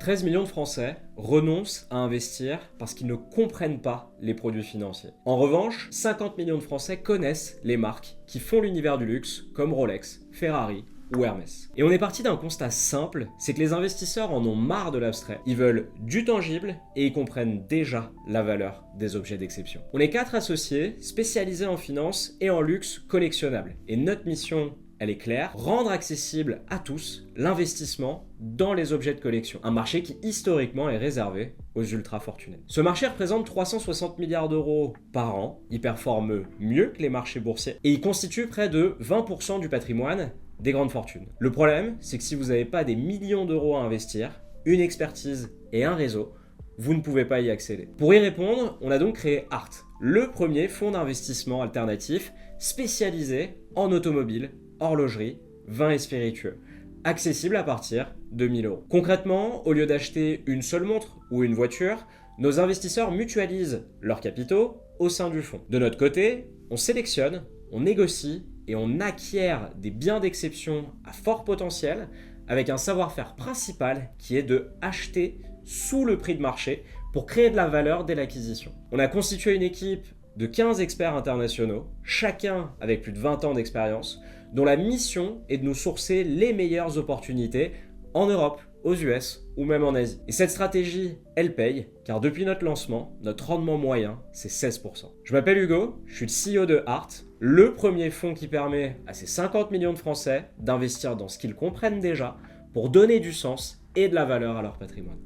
13 millions de Français renoncent à investir parce qu'ils ne comprennent pas les produits financiers. En revanche, 50 millions de Français connaissent les marques qui font l'univers du luxe comme Rolex, Ferrari ou Hermès. Et on est parti d'un constat simple, c'est que les investisseurs en ont marre de l'abstrait. Ils veulent du tangible et ils comprennent déjà la valeur des objets d'exception. On est 4 associés spécialisés en finance et en luxe collectionnable. Et notre mission, elle est claire, rendre accessible à tous l'investissement dans les objets de collection. Un marché qui historiquement est réservé aux ultra fortunés. Ce marché représente 360 milliards d'euros par an, il performe mieux que les marchés boursiers et il constitue près de 20% du patrimoine des grandes fortunes. Le problème, c'est que si vous n'avez pas des millions d'euros à investir, une expertise et un réseau, vous ne pouvez pas y accéder. Pour y répondre, on a donc créé Art, le premier fonds d'investissement alternatif spécialisé en automobile, horlogerie, vin et spiritueux, accessible à partir de 1 000 euros. Concrètement, au lieu d'acheter une seule montre ou une voiture, nos investisseurs mutualisent leurs capitaux au sein du fonds. De notre côté, on sélectionne, on négocie et on acquiert des biens d'exception à fort potentiel avec un savoir-faire principal qui est de acheter sous le prix de marché pour créer de la valeur dès l'acquisition. On a constitué une équipe de 15 experts internationaux, chacun avec plus de 20 ans d'expérience, dont la mission est de nous sourcer les meilleures opportunités en Europe, aux US ou même en Asie. Et cette stratégie, elle paye, car depuis notre lancement, notre rendement moyen, c'est 16%. Je m'appelle Hugo, je suis le CEO de Art, le premier fonds qui permet à ces 50 millions de Français d'investir dans ce qu'ils comprennent déjà pour donner du sens et de la valeur à leur patrimoine.